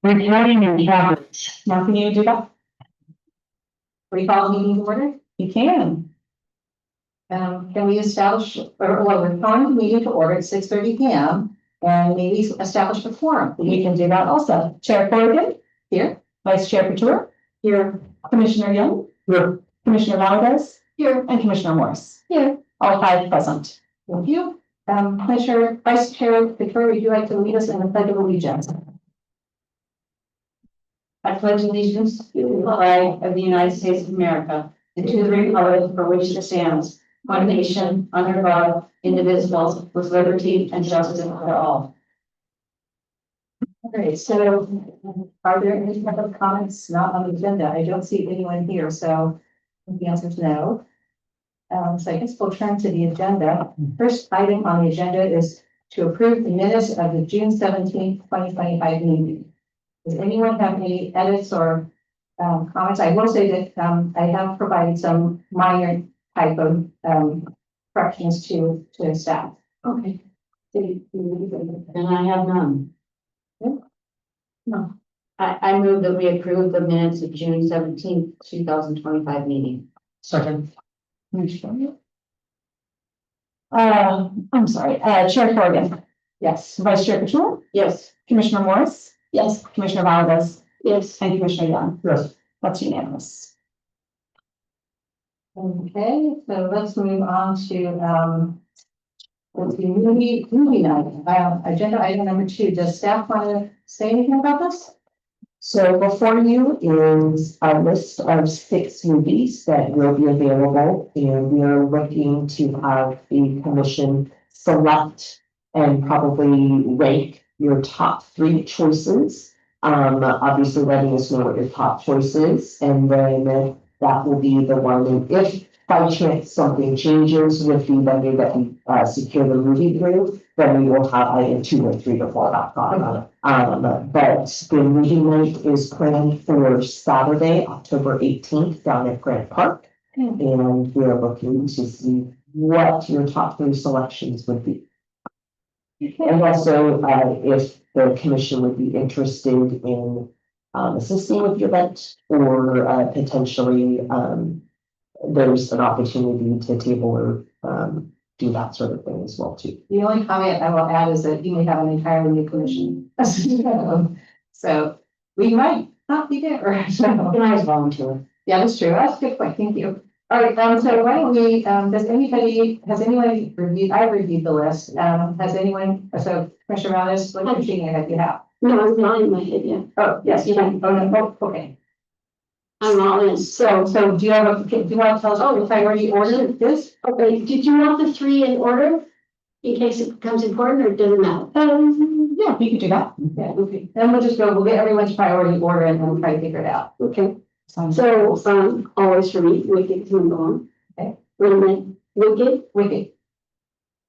Reporting and habits. Now, can you do that? What do you call the meeting to order? You can. Can we establish, or we're calling the meeting to order at 6:30 p.m. and maybe establish a quorum. We can do that also. Chair Corrigan? Here. Vice Chair Couture? Here. Commissioner Young? Here. Commissioner Valdez? Here. And Commissioner Morris? Here. All five present. Thank you. Commissioner, Vice Chair Couture, would you like to lead us in the Pledge of Allegiance? I pledge allegiance to the flag of the United States of America and to the republic for which it stands, one nation, under God, indivisible, with liberty and justice for all. Okay, so are there any other comments not on the agenda? I don't see anyone here, so the answer is no. So I guess we'll turn to the agenda. First item on the agenda is to approve the minutes of the June 17th, 2025 meeting. Does anyone have any edits or comments? I will say that I have provided some minor type of corrections to staff. Okay. And I have none. No. I move that we approve the minutes of June 17th, 2025 meeting. Second. I'm sorry, Chair Corrigan. Yes. Vice Chair Couture? Yes. Commissioner Morris? Yes. Commissioner Valdez? Yes. And Commissioner Young? Yes. That's unanimous. Okay, so let's move on to the movie night. Agenda item number 2. Does staff want to say anything about this? So before you is a list of 6 movies that will be available, and we are looking to have the commission select and probably rank your top 3 choices. Obviously letting us know what your top choice is, and then that will be the one. And if by chance something changes with the vendor that we secure the movie through, then we will have either 2 or 3 to fall back on. But the movie night is planned for Saturday, October 18th down at Grant Park. And we're looking to see what your top 3 selections would be. And also, if the commission would be interested in assisting with the event, or potentially there's an opportunity to table or do that sort of thing as well too. The only comment I will add is that you may have an entirely new commission. So we might not be there. So, Can I volunteer? yeah, that's true. That's a good point. Thank you. All right, so why don't we, has anyone reviewed, I reviewed the list. Has anyone, so Commissioner Valdez, what you're shaking your head, you have? No, I'm not in my head yet. Oh, yes, you can. Oh, no, oh, okay. I'm all in. So do you have do you want to tell us what the priority order is? Okay, did you want the 3 in order? In case it becomes important, or it doesn't matter? Yeah, we could do that. Yeah, okay. Then we'll get everyone's priority order and then we'll try to figure it out. Okay, Sounds so, always for me, Wicked is number 1. Okay. Wait a minute, Wicked, wicked.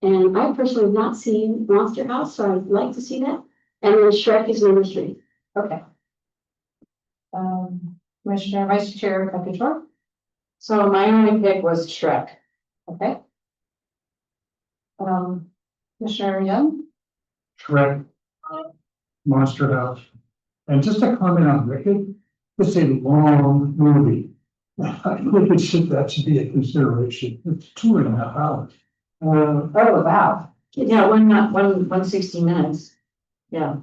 and I personally have not seen Monster House, so I'd like to see that. And then Shrek is number 3. Okay. Commissioner Vice Chair Couture. So my only pick was Shrek. Okay. Commissioner Young. Shrek. Monster House. And just a comment on Wicked, it's a long movie. I think that should be a consideration. It's 2.5 hours. Oh, wow. Yeah, 160 minutes. Yeah.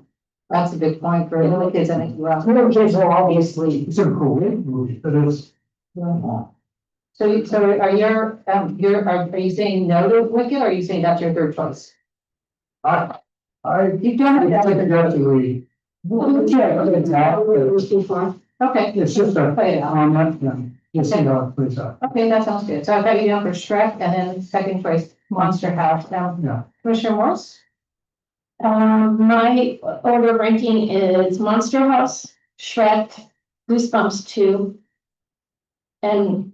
That's a good point for the kids. I think, well, Little kids will obviously. It's a great movie, but it's. so are you saying no to Wicked, or are you saying that's your 3rd choice? I You don't have think to. definitely. Yeah, Before. Okay. it's just a Play it out. comment, you'll see how it plays out. Okay, that sounds good. So I've got you down for Shrek and then 2nd choice, Monster House. Now, Yeah. Commissioner Morris? My order ranking is Monster House, Shrek, Goosebumps 2. And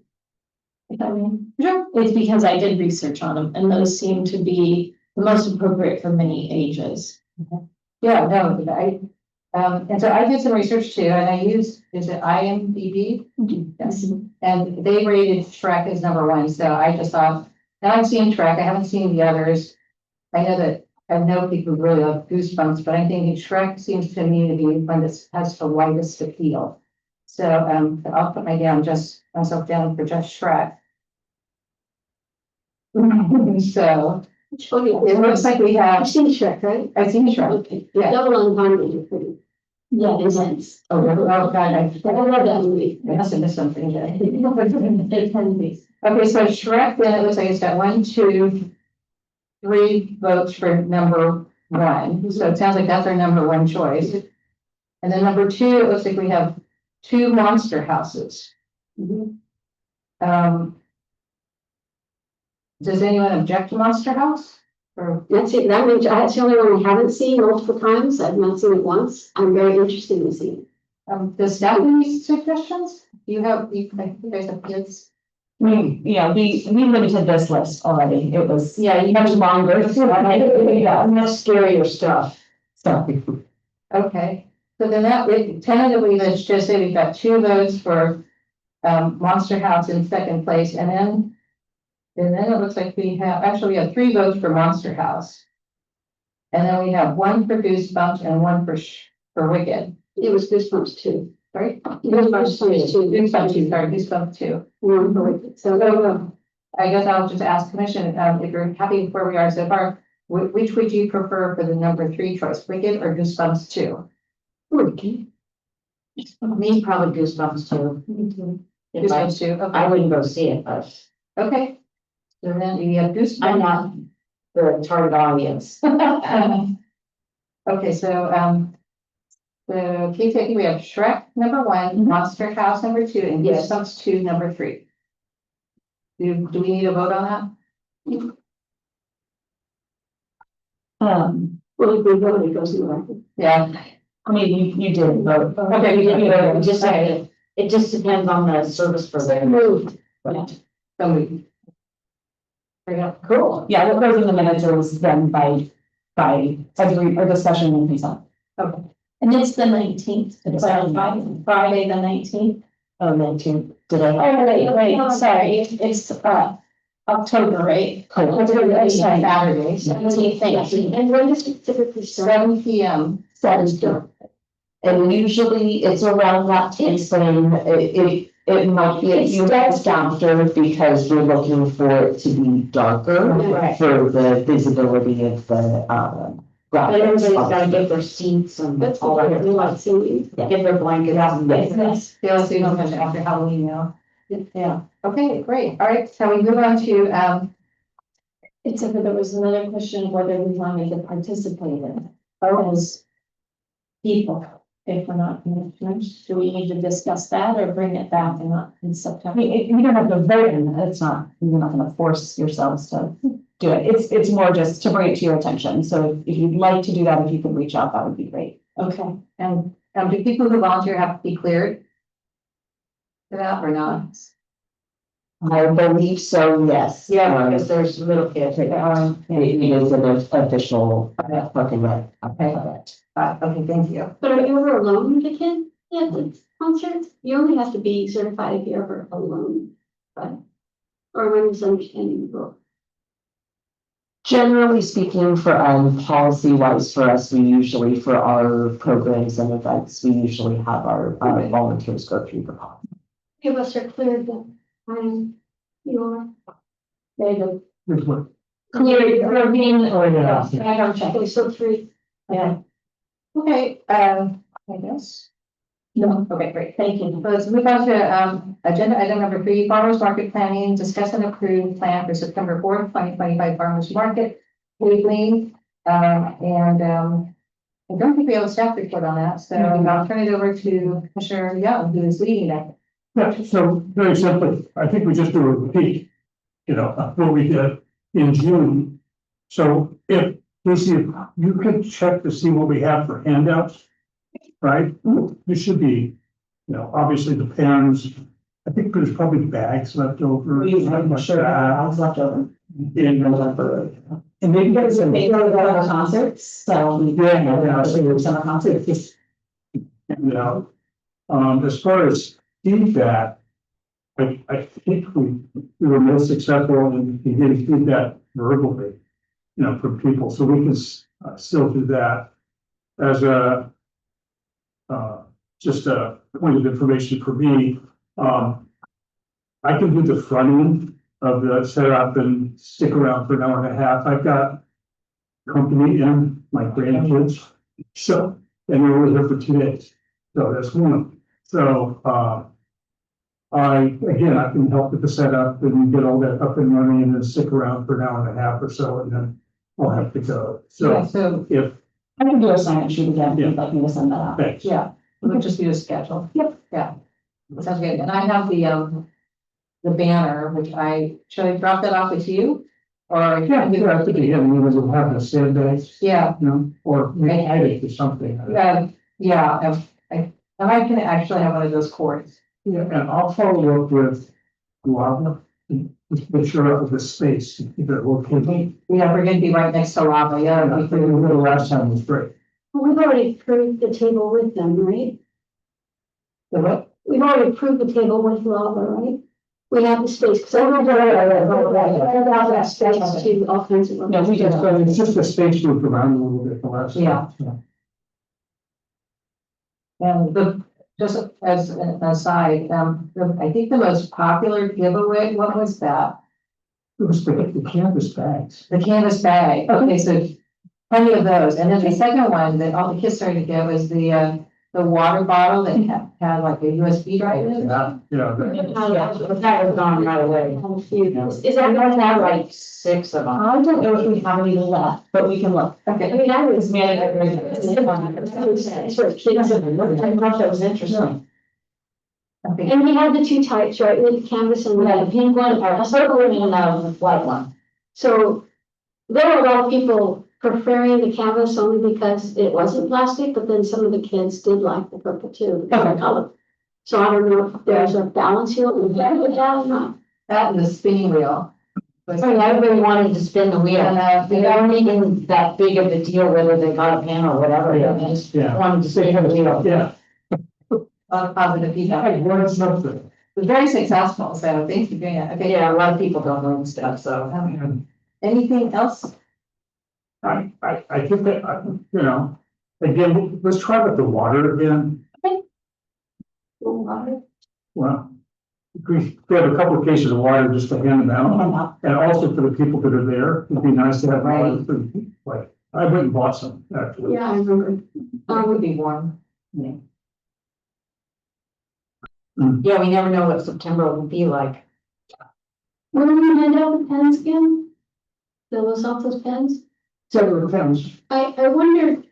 if I mean, Sure. it's because I did research on them and those seem to be the most appropriate for many ages. Yeah, no, and so I did some research too, and I used, is it IMDb? Yes. And they rated Shrek as number 1, so I just thought, now I've seen Shrek, I haven't seen the others. I know that I know people really love Goosebumps, but I think Shrek seems to me to be one that has the widest appeal. So, I'll put myself down for just Shrek. So, it looks like we I've have, seen Shrek, right? I've seen Shrek. Okay. Yeah. Double entendres are pretty. Yeah, intense. Oh, God, I love that movie. I must have missed something there. They can be. Okay, so Shrek, then it looks like it's got 1, 2, 3 votes for number 1. So it sounds like that's our number 1 choice. And then number 2, it looks like we have 2 monster houses. Does anyone object to Monster House? Or, That's it, that's the only one I haven't seen multiple times. I've not seen it once. I'm very interested in seeing it. does staff have any suggestions? You guys have kids? We limited this list already. It was Yeah, you much have, longer. Yeah, much scarier stuff. So, okay. So then tentatively, let's just say we've got 2 votes for Monster House in second place, and then it looks like we have 3 votes for Monster House. And then we have 1 for Goosebumps and 1 for Wicked. It was Goosebumps too. Sorry? Goosebumps too. Goosebumps 2. One for Wicked. So, I guess I'll just ask commission, if you're happy with where we are so far, which would you prefer for the number 3 choice, Wicked or Goosebumps 2? Wicked. Me, probably Goosebumps too. Goosebumps 2, okay, wouldn't go see it, but okay. So then we have Goosebumps. I'm not the target audience. Okay, so, the key taking, we have Shrek number 1, Monster House number 2, and Yes. Goosebumps 2 number 3. Do we need a vote on that? Well, if we vote, it goes in the record. Yeah. I mean, you did vote. Okay, It just depends on the service provider. Moved. So we. Cool. Yeah, what goes in the minutes is done by every, or discussion and consent. Okay. And it's the 19th, It is. Friday, the 19th. Oh, 19, did I? Oh, wait, sorry, it's, October, right? Saturday, 17th, thank you. And when does it typically start? 7 PM. And usually it's around that time frame. It might be a few minutes after because we're looking for it to be darker Right. for the visibility of the, But everybody's gotta graphics. get their seats and That's all what that. we like seeing. Get their blankets and Yes. They'll see them after Halloween now. Yeah, okay, great. All right, so we move on to, Except for there was another question of whether we wanted to participate in oh, as people, if we're not commissioners. Do we need to discuss that or bring it back and not in September? You don't have to vote in it. It's not, you're not gonna force yourselves to do it. It's more just to bring it to your attention. So if you'd like to do that, if you could reach out, that would be great. Okay. and, do people who volunteer have to be cleared? For that or not? I believe so, yes. Because there's little kids. It is an official, parking lot. Okay, thank you. But are you ever alone with a kid at the concert? You only have to be certified if you're ever alone, but, or am I misunderstanding the rule? Generally speaking, for policy wise for us, we usually, for our programs and events, we usually have our volunteers go through the policy. Give us our cleared, you are. David. Which one? Clear, Irving, Oh, yeah. background check. Okay, so 3. Yeah. Okay, I guess. No, Okay, great. thank you. So let's move on to, agenda item number 3, farmers market planning, discuss and approve plan for September 4th, 2025 farmers market. Weekly, and, I don't think we have a staff report on that, so I'll turn it over to Commissioner Young, who is leading that. Yeah, so very simply, I think we just do a repeat, of what we did in June. So if, Lucy, if you could check to see what we have for handouts, right? There should be, obviously the pens. I think there's probably bags left over. something like that. left over. In November. And maybe There's some, a big concerts, so we do summer concerts. as far as feedback, I think we were most successful in getting feedback verbally. for people, so we can still do that as a just a point of information for me. I can do the front end of the setup and stick around for an hour and a half. I've got company and my grandkids, so, and we're only here for 2 days, so that's one. So, I can help with the setup and get all that up and running and then stick around for an hour and a half or so, and then I'll have to go. Yeah, So so, if, I can do a sign up sheet again, if Yeah. you'd like me to send that out. thanks. yeah, we'll just do a schedule. Yep. Yeah. Sounds good. And I have the banner, which should I drop that off with you? Or? Yeah, at the beginning, we'll have the sandbags, Yeah, or maybe hide it or something. yeah, I can actually have one of those cords. Yeah, and I'll follow up with Lava, and just make sure of the space, if it located. Yeah, we're gonna be right next to lava, yeah. I think the last time was great. Well, we've already approved the table with them, right? The what? We've already approved the table with lava, right? We have the space, because I don't have that space to all kinds of. No, we just- So it's just the space moved around a little bit the last time. Yeah. And just as an aside, I think the most popular giveaway, what was that? It was the canvas bags. The canvas bag. Okay, so plenty of those. And then the second one that all the kids started to get was the water bottle that had like a USB drive in it. Yeah, That was gone right away. Is that We have like 6 of them. I don't know if we have any left, but we can look. I Okay, mean, I was. It's for kids. I thought that was interesting. okay. And we had the two types, right, with the canvas and We had the the pink one, or a purple one, and a white one. So there were a lot of people preferring the canvas only because it wasn't plastic, but then some of the kids did like the purple too, the different color. So I don't know if there's a balance here, with that or not. That and the spinning wheel. I mean, everybody wanted to spin the wheel. And, They weren't even that big of a deal whether they got a pen or whatever, they just Yeah. wanted to spin the wheel. Yeah. a lot of positive feedback. I learned something. It was very successful, so thanks for doing it. Okay. Yeah, a lot of people don't learn stuff, so. And Anything else? I think that, again, let's try with the water again. Well, we have a couple of cases of water just to hand them out, and also for the people that are there, it'd be nice to have water for the people. Like, I went and bought some, actually. Yeah, I remember. It would be warm. Yeah, we never know what September will be like. When are we gonna hand out the pens again? Fill us off those pens? Several times, I wonder,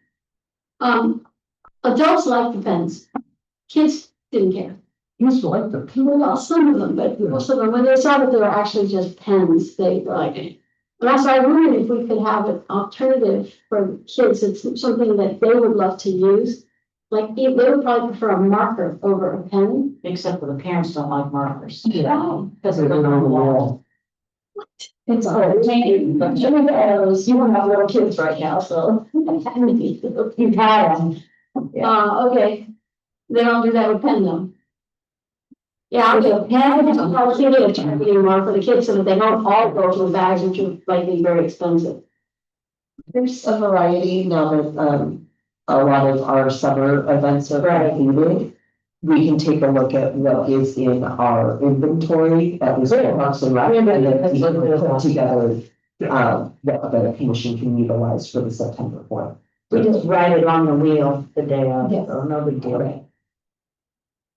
adults like the pens. Kids didn't care. used to like the people. Well, some of them, but most of them, when they saw that they were actually just pens, they were like. And also I wondered if we could have an alternative for kids, it's something that they would love to use. Like, they would probably prefer a marker over a pen. Except for the parents don't like markers. Yeah. Because they're on the wall. It's entertaining, but you don't have little kids right now, so. You had them. Okay, they don't do that with pen though. Yeah, okay, pen, I'll see it anymore for the kids so that they don't all go to the bags, which would like be very expensive. There's a variety now that, a lot of our summer events are concluded. We can take a look at what is in our inventory, that was Parks and Rec, and then we can put together, what the commission can utilize for the September one. We just ride it on the wheel the day of, Yes. so no big deal.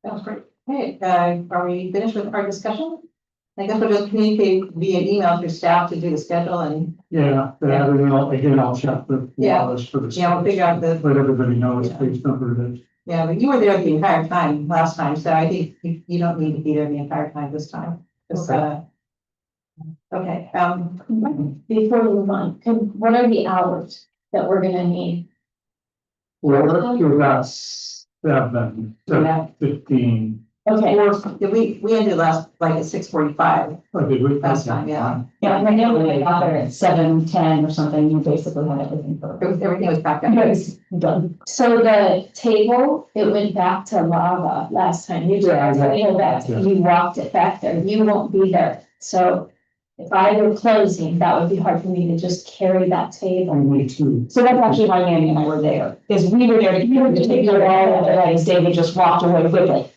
Sounds great. Okay, are we finished with our discussion? I guess we'll just communicate via email to staff to do the schedule and, Yeah, that, again, I'll check with Yeah. Wallace for the. yeah, we'll figure out the, Let everybody know what page number it is. yeah, but you were there the entire time last time, so I think you don't need to be there the entire time this time. Just, okay, Before we move on, what are the hours that we're gonna need? We're up to about 7 to 15. Okay, or, we ended last, like at 6:45 Oh, did we? last time, yeah. yeah, I know we got there at 7:10 or something, you basically had everything for. Everything was packed up. It's done. So the table, it went back to lava last time, you Yeah, you walked it back there, you won't be there, so. if I were closing, that would be hard for me to just carry that table. Me too. So that's actually why Mandy and I were there, is we were there to take care of all of it, as David just walked away with it.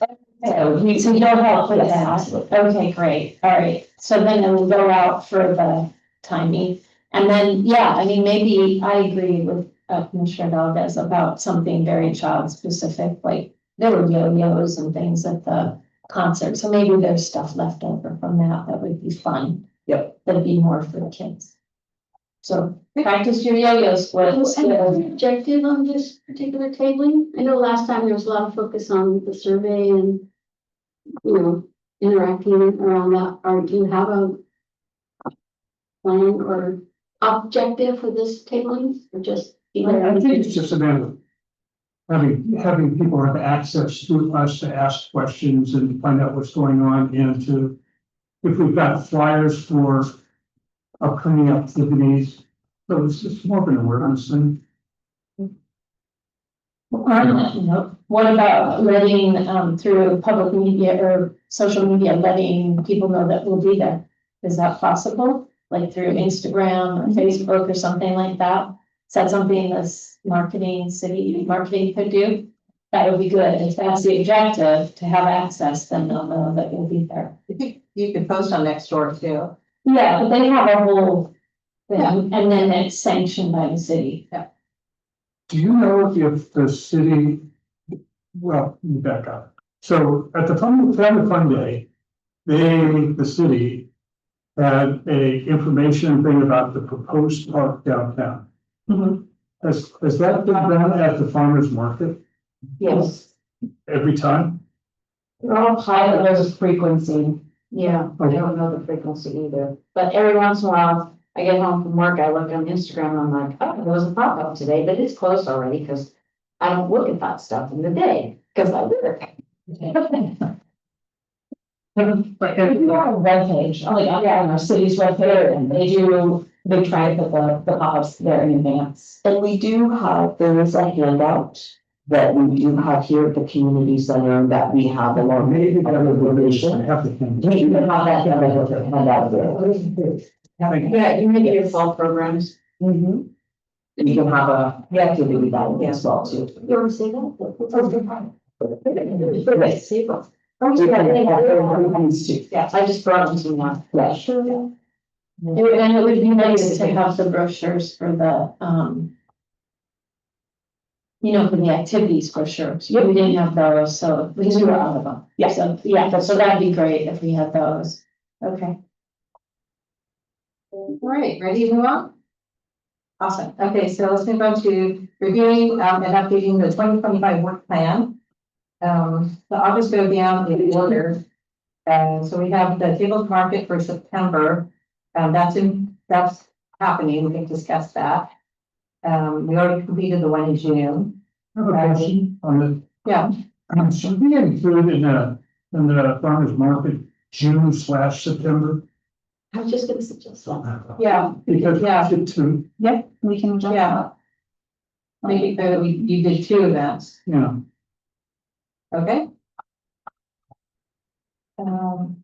So you don't help with Yes, that. absolutely. Okay, great. All right. So then we'll go out for the timing. And then, yeah, I mean, maybe I agree with Commissioner Valdez about something very child specific, like there were yo-yos and things at the concert. So maybe there's stuff left over from that that would be fun. Yep. That'd be more for the kids. So practice your yo-yos with. Was anyone rejected on this particular tabling? I know last time there was a lot of focus on the survey and, you know, interacting around that. Or do you have a plan or objective for this tabling or just? I think it's just a matter of having people have access to us to ask questions and find out what's going on and to, if we've got flyers for upcoming activities. So it's more of an awareness thing. On that note, what about letting, through public media or social media, letting people know that we'll be there? Is that possible? Like through Instagram or Facebook or something like that? Is that something this city marketing could do? That would be good. If that's the objective, to have access, then they'll know that we'll be there. You could post on Nextdoor too. Yeah, but they have a whole Yeah. thing, and then it's sanctioned by the city. Do you know if the city, well, let me back up. So at the Family Fun Day, the city had a information thing about the proposed park downtown. Has that been done at the farmer's market Yes, every time? they're all pilot, there's a frequency. Yeah, I don't know the frequency either, but every once in a while, I get home from work, I look on Instagram, and I'm like, oh, there was a pop-up today, but it's closed already, because I don't look at that stuff in the day, because I work. But if you are on webpage, like on our city's webpage, and they try to put the pop-ups there in advance. And we do have, there is a handout that we do have here at the community center that we have along. Maybe with our information. I have to. We even have that handout there. Yeah, you make your fall programs. Mhm. And you can have a, activity that as well too. You want to say that? Yes. Yeah, I just brought them to one. Yeah. Sure. And it would be nice to have the brochures for the, for the activities for sure. So we didn't have those, so we were out of them. Yeah. So, yeah, so that'd be great if we had those. Okay. All right, ready to move on? Awesome. Okay, so let's move on to reviewing and updating the 2025 work plan. The August go down in order. So we have the tables market for September. That's happening. We can discuss that. We already completed the one in June. I have a question on the. Yeah. Should we include in the farmer's market, June/September? I was just gonna suggest that. Yeah, Because Yeah. to, We can jump yeah. Maybe you did 2 events. yeah, Okay. All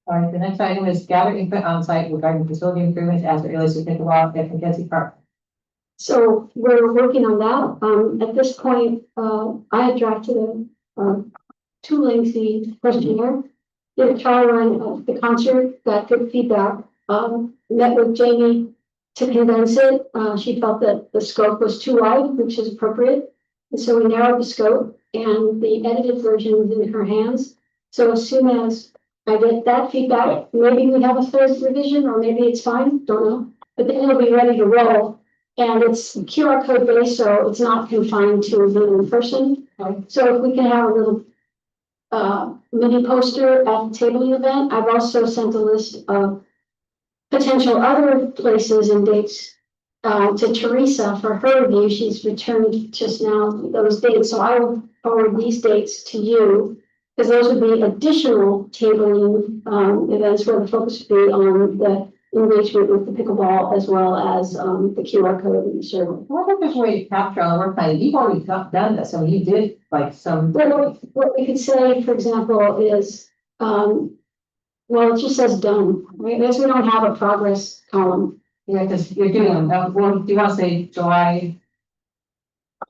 right, the next item is gather input on site regarding facility improvements as it relates to pickleball at Mackenzie Park. So we're working on that. At this point, I had drafted a too lengthy questionnaire. Did a trial run of the concert, got good feedback. Met with Jamie to condense it. She felt that the scope was too wide, which is appropriate. And so we narrowed the scope and the edited version is in her hands. So as soon as I get that feedback, maybe we have a third revision or maybe it's fine, don't know. But then it'll be ready to roll. And it's QR code based, so it's not confined to a Zoom person. So if we can have a little mini poster at the tabling event, I've also sent a list of potential other places and dates to Teresa for her review. She's returned just now those dates, so I will forward these dates to you. Because those would be additional tabling events where the focus would be on the engagement with the pickleball as well as the QR code and the survey. What if there's a way to capture on the work plan? You've already done this, I mean, you did like some. Well, what we could say, for example, is Well, it just says done. I guess we don't have a progress column. Yeah, because you're doing, well, do you want to say July?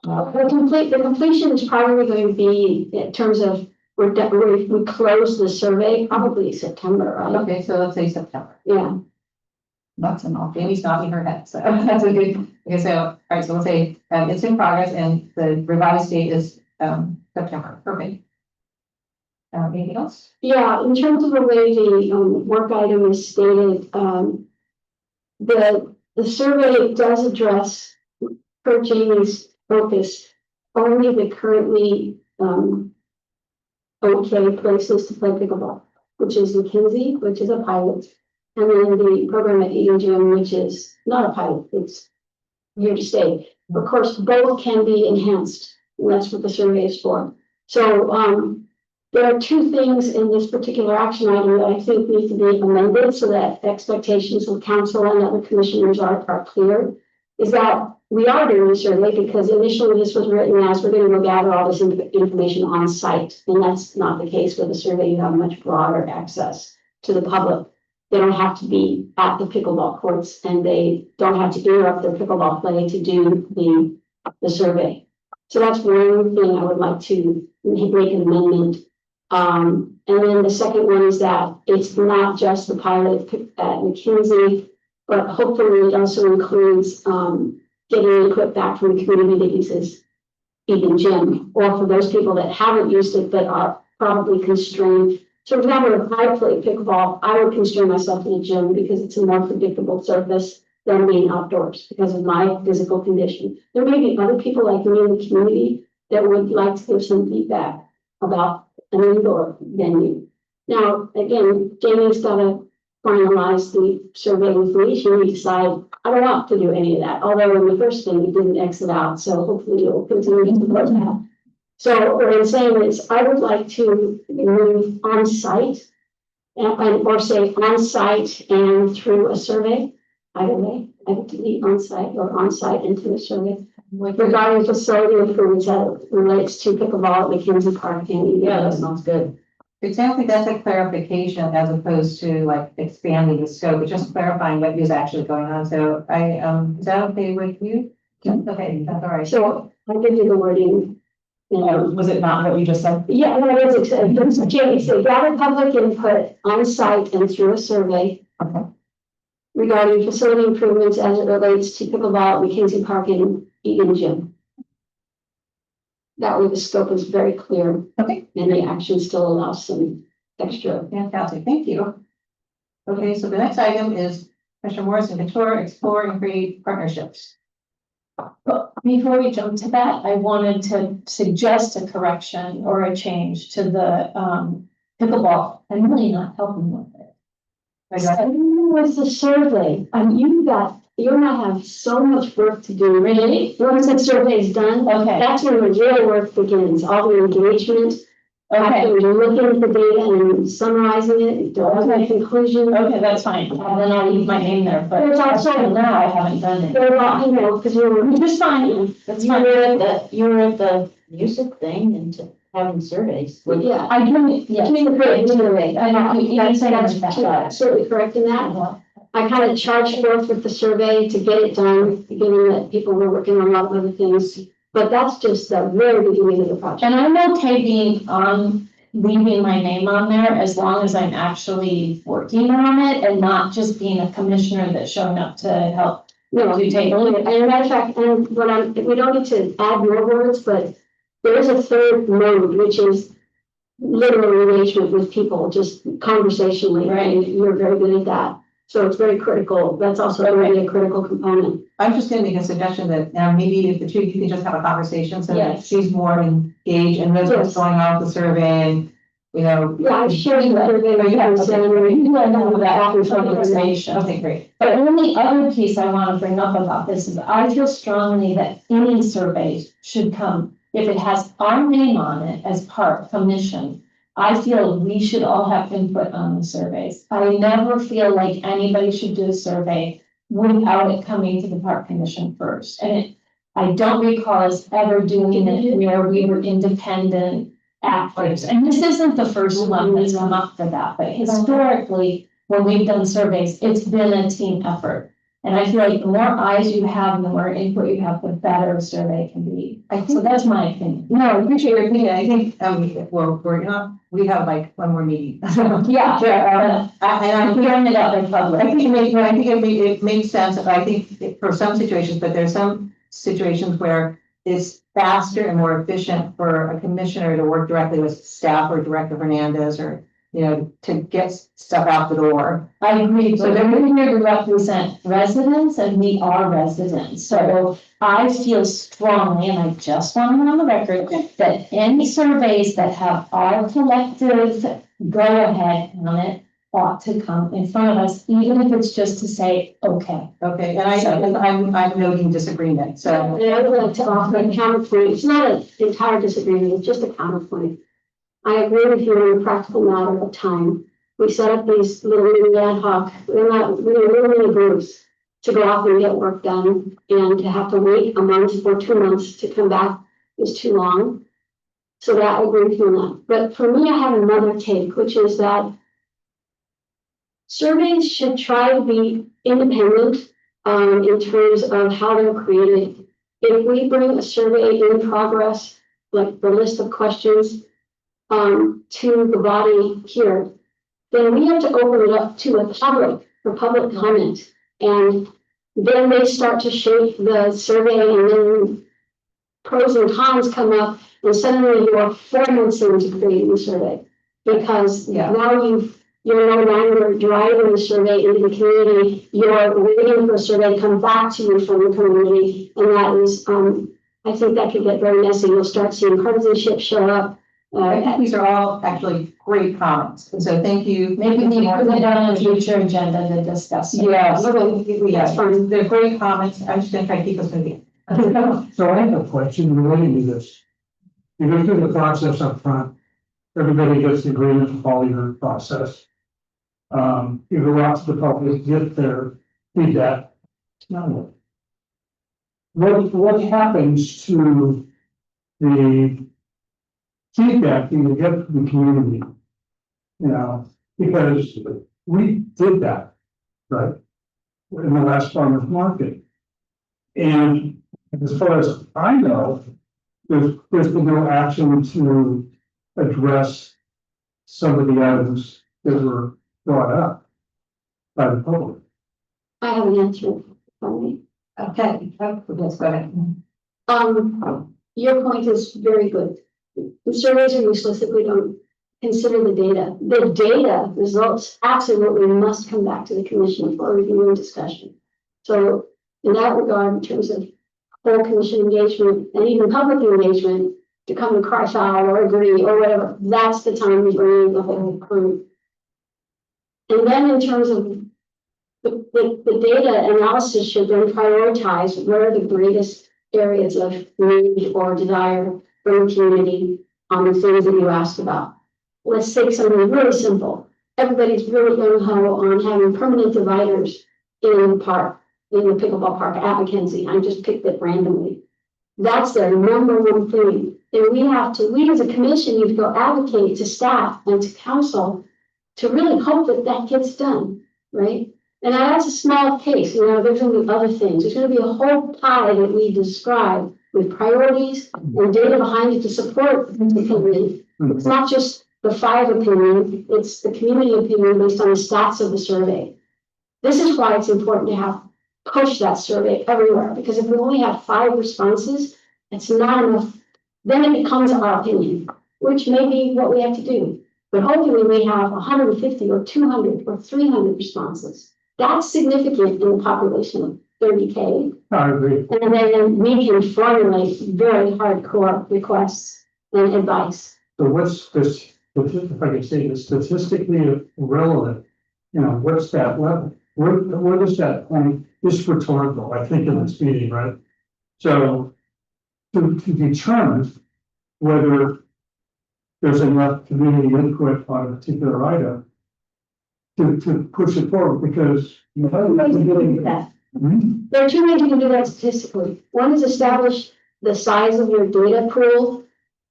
The completion is probably going to be in terms of, we close the survey probably September, right? Okay, so let's say September. Yeah, That's an off, Amy's nodding her head, so that's a good, okay, so, all right, so we'll say, it's in progress and the revised date is, September, perfect. Anything else? yeah, in terms of the way the work item is stated, the survey does address, per Jamie's focus, only the currently okay places to play pickleball, which is McKinsey, which is a pilot, and then the program at Eagle Gym, which is not a pilot, it's here to stay. Of course, both can be enhanced, and that's what the survey is for. So there are two things in this particular action item that I think need to be amended so that expectations of council and other commissioners are clear. Is that we are doing a survey because initially this was written as we're going to go gather all this information on site. And that's not the case with a survey. You have much broader access to the public. They don't have to be at the pickleball courts and they don't have to interrupt their pickleball play to do the survey. So that's one thing I would like to make an amendment. And then the second one is that it's not just the pilot at McKinsey, but hopefully it also includes getting input back from the community that uses Eagle Gym, or for those people that haven't used it but are probably constrained. So for example, if I play pickleball, I would constrain myself in the gym because it's a more predictable surface than being outdoors because of my physical condition. There may be other people like me in the community that would like to give some feedback about an indoor venue. Now, again, Jamie's got to finalize the survey information. We decide, I don't want to do any of that. Although in the first thing, we didn't exit out. So hopefully you'll continue to support that. So what I'm saying is I would like to move on site or say on site and through a survey. Either way, I have to be on site or on site and through a survey. Regarding facility improvements that relates to pickleball at McKinsey Park. Yeah, that sounds good. It sounds like that's a clarification as opposed to like expanding the scope, but just clarifying what is actually going on. So is that okay with you? Okay, that's all right. So I'll give you the wording. Was it not what you just said? Yeah, no, it is, Jamie said, gather public input on site and through a survey. Okay. Regarding facility improvements as it relates to pickleball at McKinsey Park and Eagle Gym. That way the scope is very clear. Okay. And the action still allows some extra. Fantastic, thank you. Okay, so the next item is Commissioner Morrison, explore and create partnerships. But before we jump to that, I wanted to suggest a correction or a change to the pickleball. I'm really not helping with it. With the survey, you're gonna have so much work to do. Really? Once that survey is done, Okay, that's when the real work begins, all the engagement. okay, After you're looking at the data and summarizing it, drawing a conclusion. okay, that's fine. And then I'll leave my name there, but There's also- until now I haven't done it. They're all, because you're. Just fine, that's You fine. were at the music thing and having surveys. Yeah. I can, yeah. I know, You can say that's that. absolutely correct in that. I kind of charged forth with the survey to get it done, given that people were working on a lot of other things. But that's just the very beginning of the project. And I'm okay being on, leaving my name on there as long as I'm actually working on it and not just being a commissioner that's showing up to help. No, Do you take- and a matter of fact, and we don't need to add more words, but there is a third mode, which is literal engagement with people, just conversationally, and you're very good at that. So it's very critical. That's also really a critical component. I'm just gonna make a suggestion that maybe if the two, you can just have a conversation so that Yes. she's more engaged and knows what's Yes. going on with the survey and, you know. Yeah, I'm sure you better be Yeah, able okay. to. You will know that after conversation. Okay, great. The only other piece I want to bring up about this is I feel strongly that any survey should come, if it has our name on it as part commission. I feel we should all have input on the surveys. I never feel like anybody should do a survey without it coming to the park commission first. And I don't recall us ever doing it where we were independent actors, and this isn't the first one that's come up for that, but historically, when we've done surveys, it's been a team effort. And I feel like the more eyes you have, the more input you have, the better a survey can be. So that's my opinion. No, I appreciate your opinion. I think, well, we have like one more meeting. Yeah, And I'm hearing it out in public. I think it makes sense. I think for some situations, but there's some situations where it's faster and more efficient for a commissioner to work directly with staff or Director Hernandez or, to get stuff out the door. I agree, so they're here to represent residents and we are residents, so I feel strongly, and I just want to on the record, that any surveys that have our collective go-ahead on it ought to come in front of us, even if it's just to say, okay. Okay, and I'm noting disagreement, so. And I would like to offer a counterpoint. It's not an entire disagreement, it's just a counterpoint. I agree with you on the practical matter of time. We set up these little mini ad hoc, little mini groups to go off and get work done, and to have to wait a month or 2 months to come back is too long. So that I agree with you on that. But for me, I have another take, which is that surveys should try to be independent in terms of how they're created. If we bring a survey in progress, like the list of questions, to the body here, then we have to open it up to a public for public comment. And then they start to shape the survey, and then pros and cons come up, and suddenly you're 4 months into creating the survey. Because now you're no longer driving the survey into the community, you're waiting for a survey to come back to you from the community. And that is, I think that could get very messy. You'll start seeing partisanship show up. I think these are all actually great comments, and so thank you. Maybe we need to put it on a future agenda to discuss. That's fine. They're great comments. I'm just gonna try to keep us moving. So I have a question relating to this. You go through the process up front. Everybody gets the agreement to follow your process. You go out to the public, get their feedback. Now what happens to the feedback you get from the community? Because we did that, right? In the last farmer's market. And as far as I know, there's been no action to address some of the items that were brought up by the public. I have an answer for me. Okay, let's go ahead. Your point is very good. The surveys are useless if we don't consider the data. The data results absolutely must come back to the commission for review and discussion. So in that regard, in terms of whole commission engagement and even public engagement, to come and cry foul or agree or whatever, that's the time we bring the whole crew. And then in terms of the data analysis should then prioritize where are the greatest areas of need or desire from the community on the things that you asked about. Let's take something really simple. Everybody's really gung-ho on having permanent dividers in the park, in the pickleball park at Mackenzie. I just picked it randomly. That's their number one thing. And we as a commission need to go advocate to staff and to council to really hope that that gets done, right? And that's a small case, there's gonna be other things. There's gonna be a whole pie that we describe with priorities and data behind it to support the opinion. It's not just the 5 opinion, it's the community opinion based on the stats of the survey. This is why it's important to push that survey everywhere, because if we only have 5 responses, it's not enough. Then it becomes our opinion, which may be what we have to do. But hopefully we have 150 or 200 or 300 responses. That's significant in the population of 30K. I agree. And then we can formulate very hardcore requests and advice. So what's this, if I could say this, statistically relevant, what's that level? Where does that point? It's rhetorical, I think, in this meeting, right? So to determine whether there's enough community input on a particular item to push it forward, because There are 2 ways you can do that. There are 2 ways you can do that statistically. One is establish the size of your data pool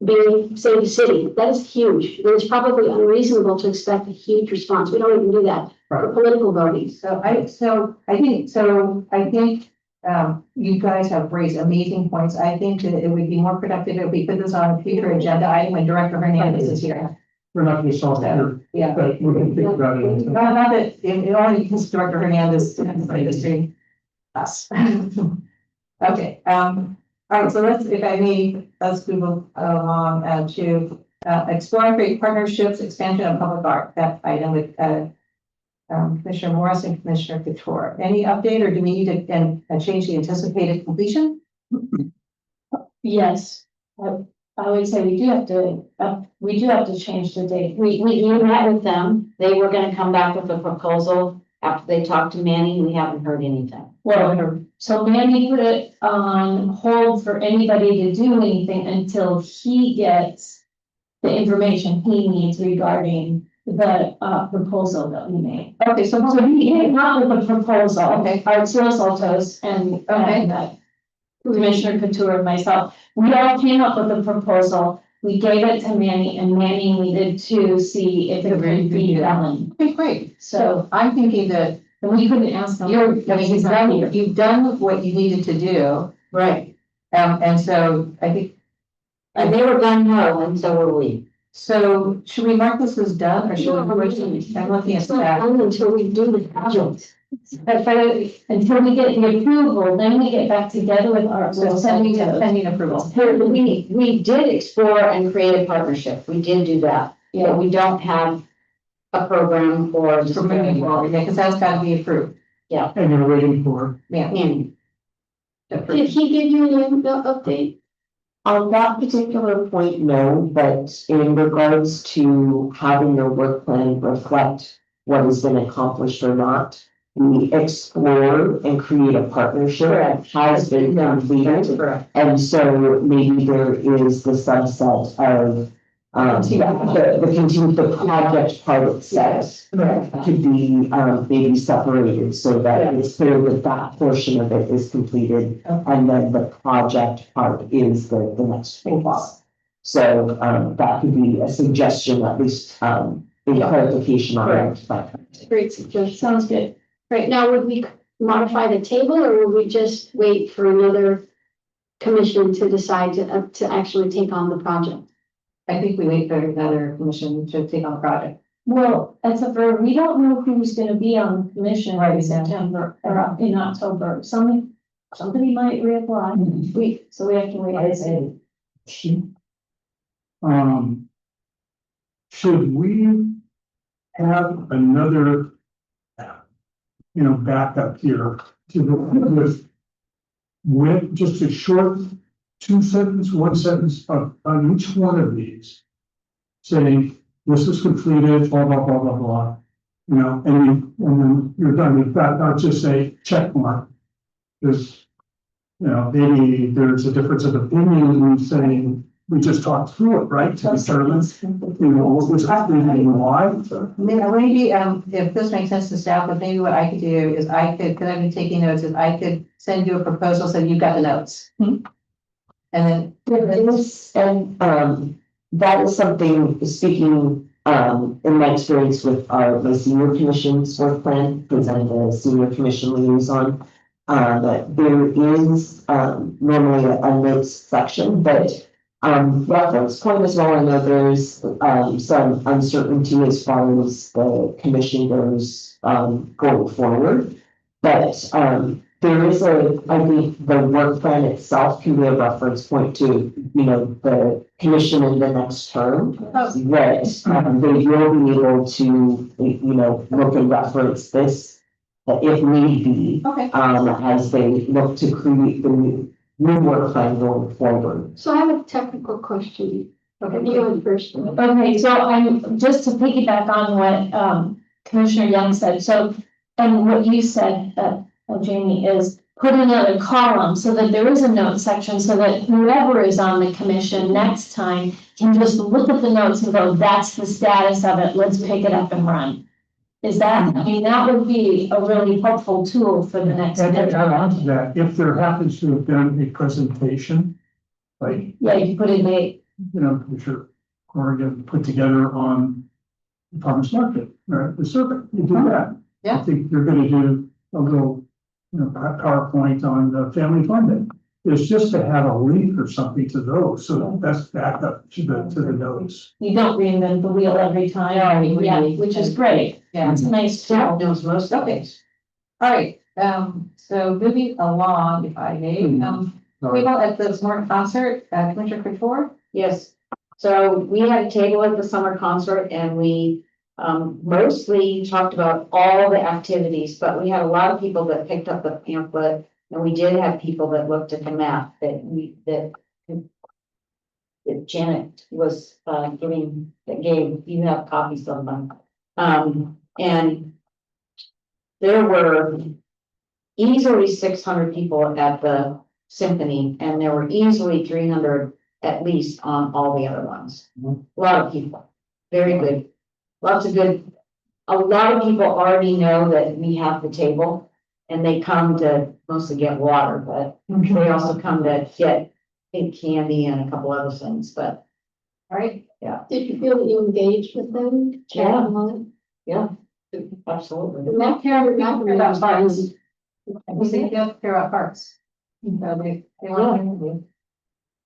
being, say, the city. That is huge. It is probably unreasonable to expect a huge response. We don't even do that for political voting. So I think, you guys have raised amazing points. I think that it would be more productive if we put this on a future agenda item when Director Hernandez is here. We're not gonna solve it here, Yeah. but we can think about it. Not that, it only because Director Hernandez is doing us. Okay, all right, so if I may, let's move along to exploring great partnerships, expansion of public art, that item with Commissioner Morris and Commissioner Couture. Any update, or do we need to change the anticipated completion? Yes, I would say we do have to change the date. We met with them, they were gonna come back with a proposal after they talked to Manny, we haven't heard anything. Well, so Mandy put it on hold for anybody to do anything until he gets the information he needs regarding the proposal that we made. Okay, so So he came up with a proposal, Okay. Arturo Saltos and Commissioner Couture and myself. We all came up with a proposal. We gave it to Manny, and Manny needed to see if it could be done. okay, great. So, So I'm thinking that and we couldn't ask him. you've done what you needed to do. Right. And so I think, And they were gung ho, and so were we. so should we mark this as done, or should we, I'm looking at It's not that. done until we do the project. Until we get the approval, then we get back together with our. So pending approval. We did explore and create a partnership, we did do that, but we don't have a program for. For moving forward, yeah, because that's got to be approved. And you're waiting for, Yeah. And Did he give you an update? On that particular point, no, but in regards to having your work plan reflect what has been accomplished or not, we explore and create a partnership that has been completed. correct. And so maybe there is the subset of, the project part itself could be, maybe separated so that it's clear that that portion of it is completed. And then the project part is the next phase. So, that could be a suggestion, at least, in clarification on it. But Great suggestion. Sounds good. Right, now would we modify the table or would we just wait for another commission to decide to actually take on the project? I think we wait for another commission to take on the project. Well, except for, we don't know who's gonna be on the commission in September or in October. Somebody might reapply. So we have to wait. should we have another, backup here to the, with just a short one sentence on each one of these, saying, this is completed, blah, blah, blah, blah, blah, and then you're done with that, not just say check mark. Because, maybe there's a difference of opinion in saying, we just talked through it, right, to determine, what was happening and why. Maybe, if this makes sense to staff, but maybe what I could do is because I've been taking notes, is I could send you a proposal, so you've got the notes. And then, that is something, speaking, in my experience with the senior commission's work plan, presented as senior commission liaison. There is, normally a notes section, but reference point as well. I know there's, some uncertainty as far as the commission goes, going forward. But, there is I think the work plan itself can be a reference point to, the commission in the next term. That, they will be able to, look and reference this, if need be, okay, as they look to create the new work plan going forward. So I have a technical question. okay. You go first. Okay, so I'm, just to piggyback on what, Commissioner Young said, so, and what you said, Jamie, is put another column so that there is a note section, so that whoever is on the commission next time can just look at the notes and go, that's the status of it, let's pick it up and run. Is that, that would be a really helpful tool for the next. And add on to that, if there happens to have been a presentation, like, Yeah, you put in Commissioner Corrigan put together on the farmer's market, right, the survey, you do that. Yeah. I think you're gonna do a little, PowerPoint on the family funding. It's just to have a link or something to those, so that's back up to the notes. You don't reinvent the wheel every time, yeah, which is great. Yeah. It's nice Staff to. knows most of Okay. it. All right, so moving along, if I may, we will at the smart concert, Commissioner Couture. Yes, so we had a table at the summer concert and we mostly talked about all the activities, but we had a lot of people that picked up the pamphlet. And we did have people that looked at the map that Janet was gave, you have copies of them. And there were easily 600 people at the symphony, and there were easily 300 at least on all the other ones. A lot of people, very good, lots of good. A lot of people already know that we have the table, and they come to mostly get water, but they also come to get big candy and a couple other things, but All right, Did you feel that you engaged with them? Chat Yeah. on yeah, it? absolutely. The map here, map here, that's fine. we think they'll clear out parts. So they want to interview.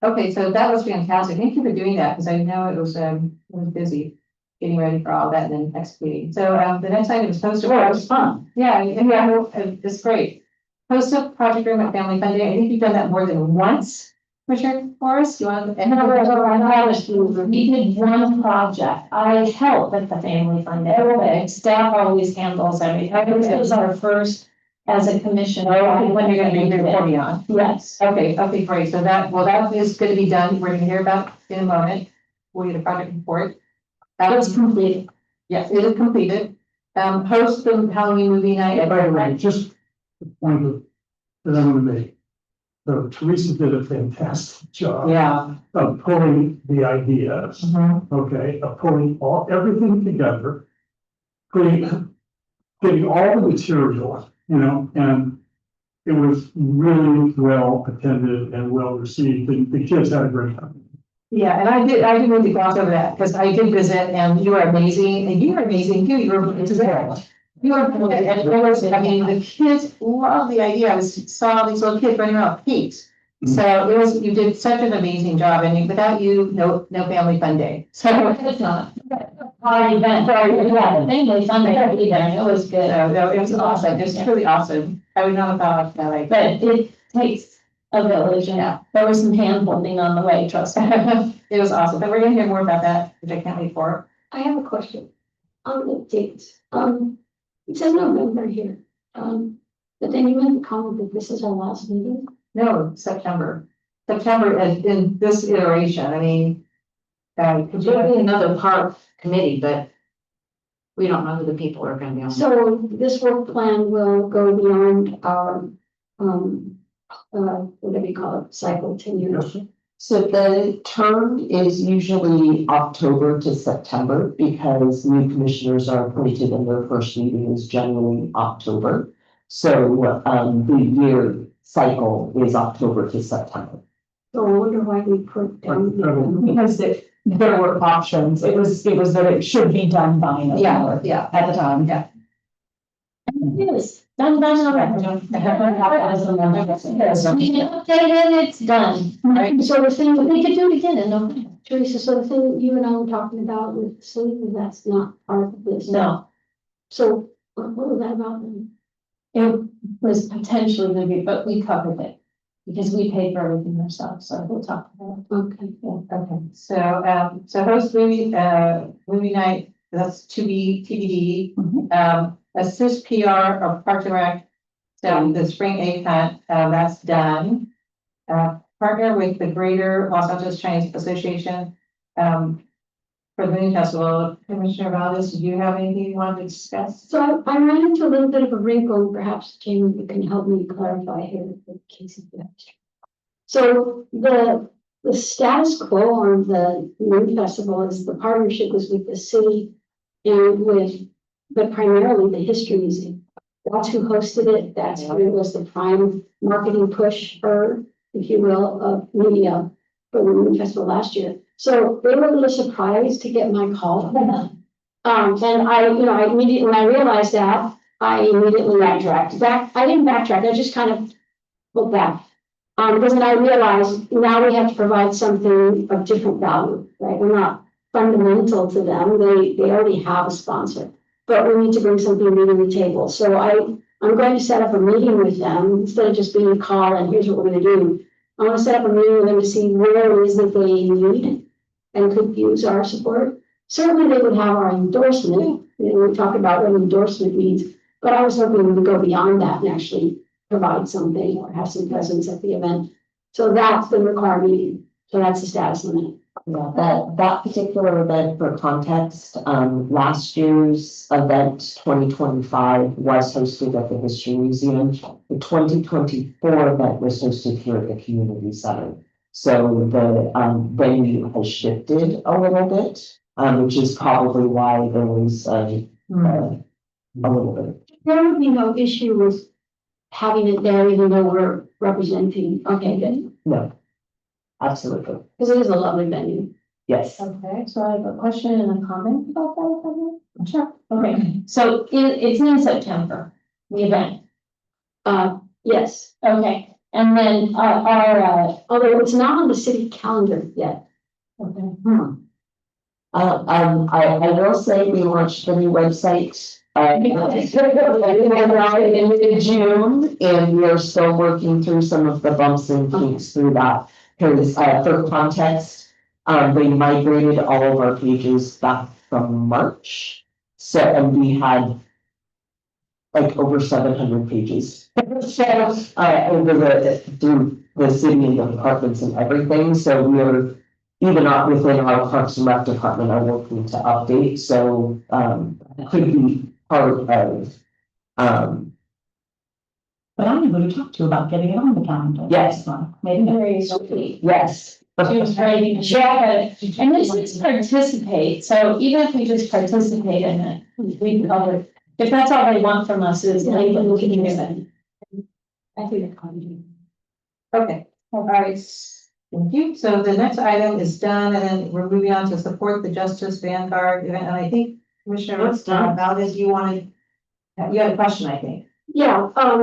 Okay, so that was fantastic. Thank you for doing that, because I know it was busy getting ready for all that and then executing. So, the next item is poster. Well, it was fun. Yeah, it's great. Post up project room at Family Fun Day. I think you've done that more than once, Commissioner Forrest. You want to? We did one project. I help at the family fund day. Okay. Staff always handles everything. This was our first as a commission. When you're gonna be reporting on. Yes. Okay, great. So that is gonna be done. We're gonna hear about it in a moment. We'll get a project report. It's complete. Yes, it is completed. Host the Halloween movie night. And by the way, just the point that I want to make. So Teresa did a fantastic job. Yeah. Of pulling the ideas, okay, of pulling everything together. Getting all the material, and it was really well attended and well received, and the kids had a great time. Yeah, and I did mean to gloss over that, because I did visit and you are amazing, and you are amazing too, you were, you are, and it was, I mean, the kids love the idea, I saw these little kids running around with peeps. So you did such an amazing job, and without you, no family fun day, so. It's not. Our event, yeah, the family fun day, every day, it was good. No, it was awesome, it was truly awesome, I would not have thought that, like. But it takes a village, and there was some hand holding on the way, trust me. It was awesome, but we're gonna hear more about that, which I can't wait for. I have a question on the dates. It says November here. But then you made the comment that this is our last meeting. No, September in this iteration, I mean. Could you There'll be another park committee, but we don't know who the people are gonna be on. So this work plan will go beyond our, whatever you call it, cycle tenure. So the term is usually October to September because new commissioners are appointed and their first meeting is generally October. So the year cycle is October to September. So I wonder why we put down. Because there were options. It was that it should be done by November Yeah, at the time. Yeah. Yes, done. We can update it, it's done. right, So the thing, we could do it again in November. Teresa, so the thing that you and I were talking about with the city, that's not part of this. No, So what was that about then? it was potentially gonna be, but we covered it. Because we paid for everything ourselves, so we'll talk about Okay. okay, so host movie night, that's to be TBD. Assist PR of Parks and Rec, so the spring egg hunt, that's done. Partner with the Greater Los Angeles Chinese Association, for the Moon Festival. Commissioner Valdez, do you have anything you want to discuss? So I ran into a little bit of a wrinkle, and perhaps Jamie, you can help me clarify here with Casey. So the status quo on the Moon Festival is the partnership was with the city and with, but primarily the History Museum. That's who hosted it. That's who was the prime marketing push, or if you will, of media for the Moon Festival last year. So they were a little surprised to get my call. And I immediately, when I realized that, I immediately backtracked. I didn't backtrack, I just kind of looked back. Because then I realized now we have to provide something of different value, right? We're not fundamental to them. They already have a sponsor. But we need to bring something new to the table. So I'm going to set up a meeting with them instead of just being a call and here's what we're gonna do. I want to set up a meeting with them to see where it is that they need and could use our support. Certainly they would have our endorsement. We talked about what endorsement means, but I was hoping we would go beyond that and actually provide something or have some presence at the event. So that's the required meeting. So that's the status on it. Yeah, that particular event, for context, last year's event, 2025, was hosted at the History Museum. The 2024 event was hosted here at the community center. So the venue has shifted a little bit, which is probably why there was a little bit. There would be no issue with having it there, even though we're representing. Okay, good. No, absolutely, Because it is a lovely venue. yes. Okay, so I have a question and a comment about that, if I may? Sure. Okay, so it's in September, the event. Yes, Okay, and then although it's not on the city calendar yet. okay. I will say we launched the new website. In June, and we are still working through some of the bumps and kinks through that. Because for context, they migrated all of our pages back from March. So, and we had like over 700 pages. So, through the city and the departments and everything, so we are, even not within our Parks and Rec department, are working to update, so, could be part of, But I'm going to talk to you about getting it on the calendar. Yes. Maybe. Very sweet. yes. She was ready to share it, and this is participate, so even if we just participate in it, we cover. If that's all they want from us is like, we can do it. I think it's calendar. Okay, all right. Thank you. So the next item is done, and then we're moving on to support the Justice Vanguard event. And I think Commissioner What's done? Valdez, you had a question, I think. Yeah, I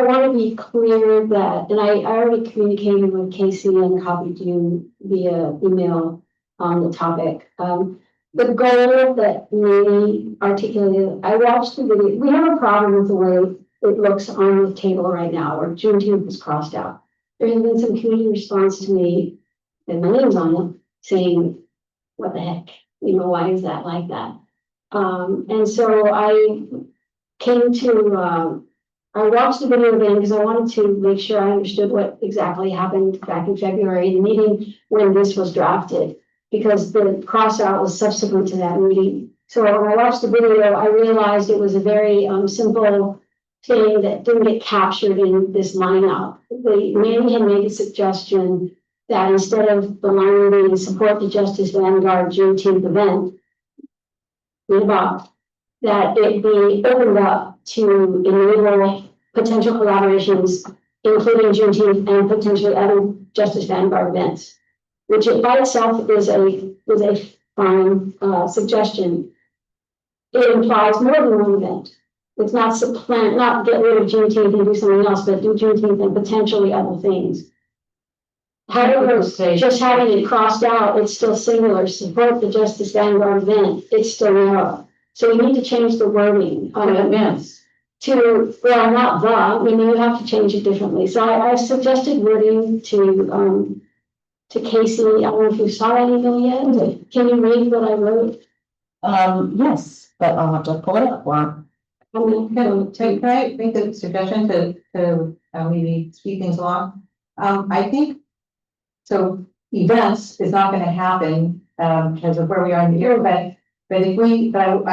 want to be clear that, and I already communicated with Casey and copied you via email on the topic. The goal that we articulated, I watched the video. We have a problem with the way it looks on the table right now, where Juneteenth is crossed out. There has been some community response to me, and my name's on it, saying, what the heck? Why is that like that? And so I came to, I watched the video again because I wanted to make sure I understood what exactly happened back in February, the meeting when this was drafted, because the cross out was subsequent to that meeting. So when I watched the video, I realized it was a very simple thing that didn't get captured in this lineup. Manny had made a suggestion that instead of the line being support the Justice Vanguard Juneteenth event, that it be opened up to enable potential collaborations, including Juneteenth and potentially other Justice Vanguard events, which by itself is a fine suggestion. It implies more than one event. It's not not get rid of Juneteenth and do something else, but do Juneteenth and potentially other things. However, just having it crossed out, it's still singular, support the Justice Vanguard event, it's still narrow. So we need to change the wording on events not the, you have to change it differently. So I suggested wording to Casey. I don't know if you saw that email yet. Can you read what I wrote? Yes, but I'll have to pull it up. Wow. Can I make a suggestion to maybe speed things along? I think, so events is not gonna happen, because of where we are in the year, but I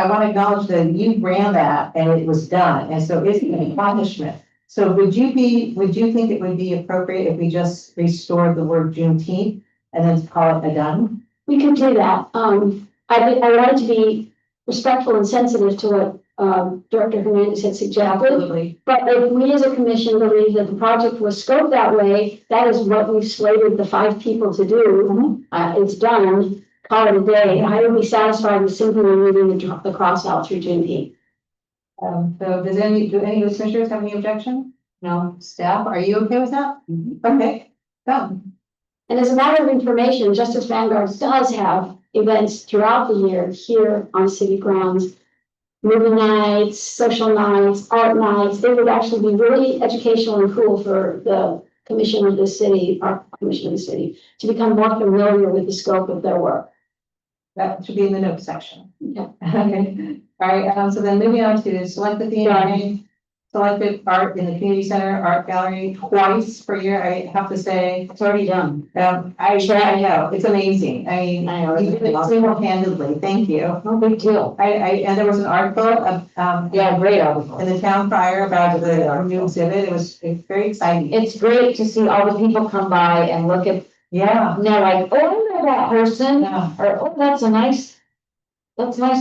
want to acknowledge that you ran that and it was done, and so it's an accomplishment. So would you think it would be appropriate if we just restored the word Juneteenth and then call it a done? We could do that. I wanted to be respectful and sensitive to what Director Hernandez had suggested. Absolutely. But if we as a commission believe that the project was scoped that way, that is what we've slated the 5 people to do. It's done, call it a day. I would be satisfied with simply removing the cross out through June 8th. So do any of the commissioners have any objection? No, staff, are you okay with that? Okay, done. And as a matter of information, Justice Vanguard does have events throughout the year here on city grounds. Movie nights, social nights, art nights, they would actually be really educational and cool for the commission of the city, our commission of the city, to become more familiar with the scope of their work. That should be in the notes section. Yeah. Okay, all right, so then moving on to select the theme. Selected art in the community center, art gallery twice per year, I have to say. It's already done. I know, it's amazing. I mean, I know. you did it single-handedly, thank you. No big deal. And there was an article of, Yeah, great article. in the town crier about the new exhibit. It's very exciting. It's great to see all the people come by and look at, Yeah. and they're like, oh, I know that person, Yeah. or, oh, that's nice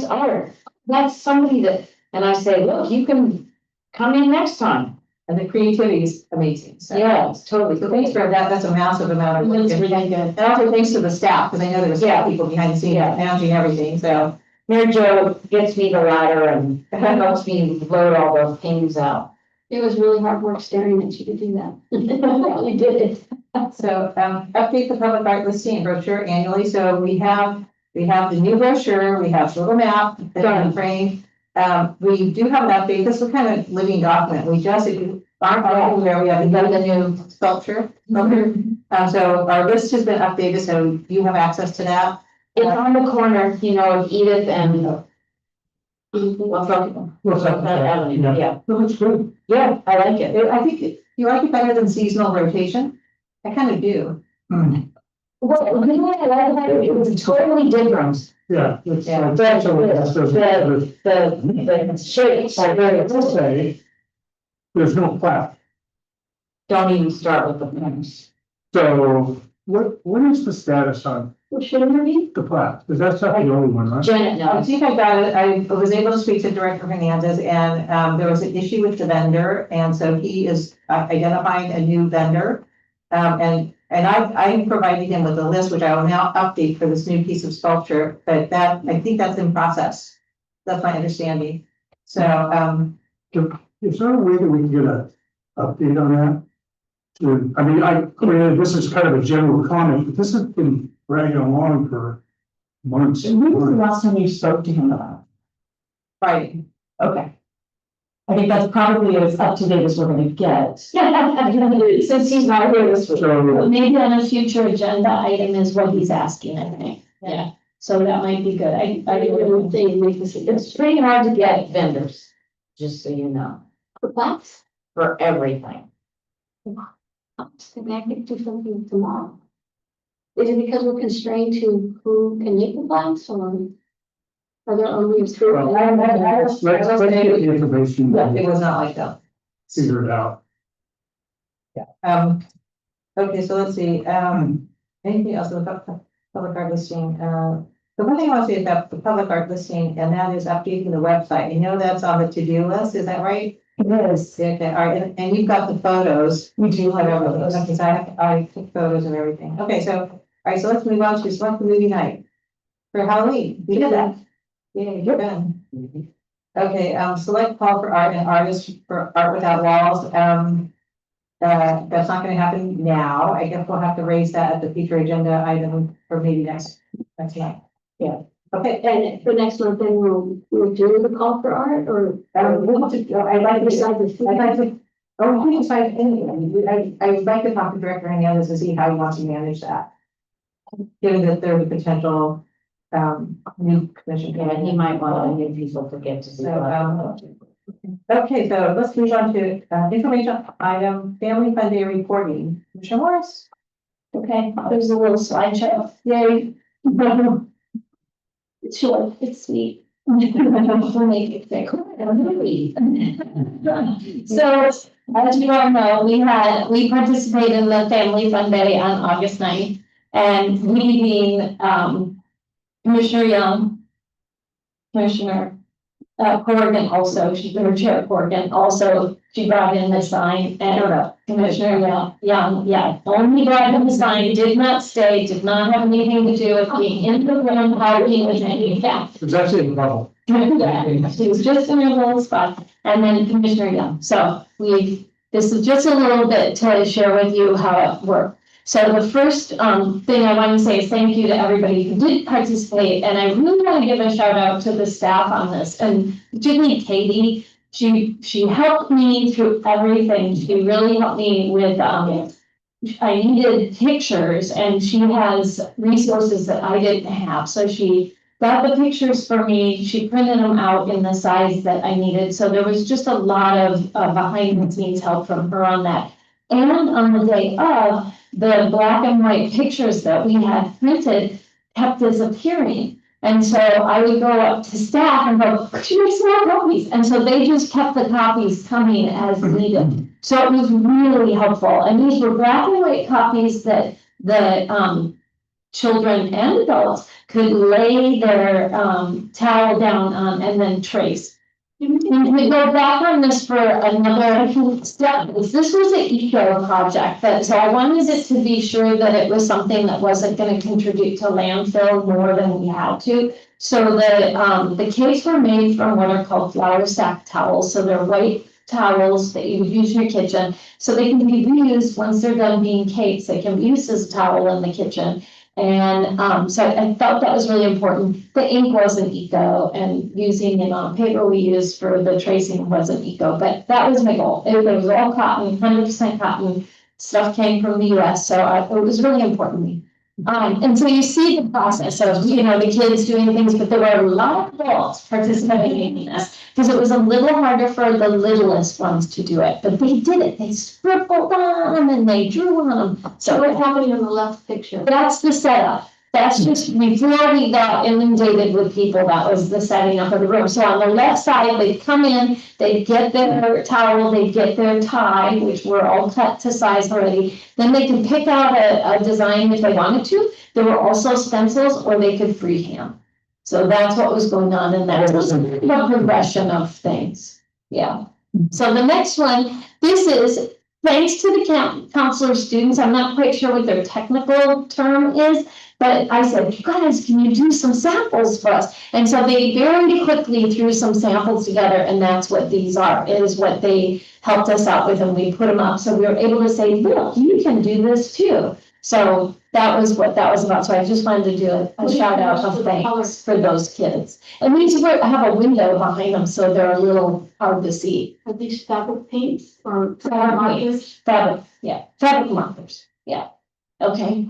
art. That's somebody that, and I say, look, you can come in next time. And the creativity is amazing. So. Yeah, it's totally. So thanks for that. That's a massive amount of work. It's really good. And also thanks to the staff, because I know there was people behind the scenes managing everything, so. Mary Jo gets me the ladder and helps me load all those paintings out. It was really hard work staring at you to do that. You did it. So, update the public art listing and brochure annually, so we have the new brochure, we have the little map, the drawing frame. We do have an update, this is kind of living document, we just, if you aren't already aware, we have the new sculpture. So our list has been updated, so you have access to that. It's on the corner, you know, of Edith and, What's up? Avenue, yeah. That looks good. Yeah, I like it. I think you like it better than seasonal rotation, I kind of do. Well, you know what I like about it? It was totally different. Yeah. it's, Yeah. The shapes are very, Let's say, there's no plaque, don't even start with the plans. so what is the status on What should it be? the plaque? Because that's not the only one, right? Janet I knows. think I got it, I was able to speak to Director Hernandez, and there was an issue with the vendor, and so he is identifying a new vendor. And I provided him with a list, which I will now update for this new piece of sculpture, but I think that's in process. That's my understanding. So, Is there a way that we can get an update on that? I mean, this is kind of a general comment, but this has been dragging along for months. When was the last time you spoke to him about right, it? Okay. I think that's probably as up to date as we're gonna get. Since he's not here this week. So, Maybe on a future agenda item is what he's asking, I think. Yeah, so that might be good. I would think make this It's pretty hard to get vendors, just so you know, for plaques. for everything. Maybe I could do something tomorrow. Is it because we're constrained to who can make the plaques or? Are there only a few? well, let's get the information, it was not like that. figure it out. Okay, so let's see, anything else about the public art listing? The one thing I want to say about the public art listing, and that is updating the website. I know that's on the to-do list, is that right? It is. Okay, all right, and you've got the photos. We do have Okay, those. so I took photos and everything. Okay, so, all right, so let's move on to select the movie night for Halloween. We did that. Yeah, you're done. Okay, select call for art and artists for Art Without Walls. That's not gonna happen now. I guess we'll have to raise that at the future agenda item for maybe next night. Yeah, okay. And for next month, then we'll do the call for art or? We'll have to, I'd like to decide, I'd like to, oh, we can decide anything. I would like to talk to Director Hernandez to see how he wants to manage that. Given that there's a potential, new commission. Yeah, he might want new people to get to see. So, okay, so let's move on to, information item, family fun day reporting. Commissioner Morris? Okay, there's a little slideshow. Yay. It's short, it's sweet. We'll make it quick. So, as you all know, we participated in the Family Fun Day on August 9th. And we being, Commissioner Young, Commissioner Corrigan also, her chair Corrigan, also, she brought in the sign and Commissioner Young, only brought in the sign, did not stay, did not have anything to do with being in the room, helping with any, It's actually in the bubble. yeah, she was just in her little spot, and then Commissioner Young, so this is just a little bit to share with you how it worked. So the first thing I want to say is thank you to everybody who did participate, and I really want to give a shout out to the staff on this, and particularly Katie. She helped me through everything. She really helped me with I needed pictures, and she has resources that I didn't have, so she got the pictures for me. She printed them out in the size that I needed, so there was just a lot of behind the scenes help from her on that. And on the day of, the black and white pictures that we had printed kept disappearing. And so I would go up to staff and go, could you make some more copies? And so they just kept the copies coming as needed. So it was really helpful. And these were black and white copies that the children and adults could lay their towel down on and then trace. And we go back on this for another step. This was an eco project so I wanted it to be sure that it was something that wasn't going to contribute to landfill more than we had to. So the cakes were made from what are called flour sack towels. So they're white towels that you would use in your kitchen. So they can be reused once they're done being cakes. They can be used as a towel in the kitchen. And so I felt that was really important. The ink wasn't eco, and using the amount of paper we used for the tracing wasn't eco, but that was my goal. It was all cotton, 100% cotton. Stuff came from the US, so it was really important to me. And so you see the process of, the kids doing things, but there were a lot of adults participating in this, because it was a little harder for the littlest ones to do it, but they did it. They scribbled on them and they drew on them. So what's happening on the left picture? That's the setup. That's just before we got inundated with people, that was the setting up of the room. So on the left side, they'd come in, they'd get their towel, they'd get their tie, which were all cut to size already. Then they could pick out a design if they wanted to. There were also stencils, or they could freehand. So that's what was going on, and that was the progression of things. Yeah. So the next one, this is thanks to the counselor students. I'm not quite sure what their technical term is, but I said, you guys, can you do some samples for us? And so they very quickly threw some samples together, and that's what these are, is what they helped us out with, and we put them up. So we were able to say, look, you can do this too. So that was what that was about. So I just wanted to do a shout out of thanks for those kids. And these have a window behind them, so they're a little hard to see. Are these fabric paints or Fabric markers? Fabric markers, yeah, okay.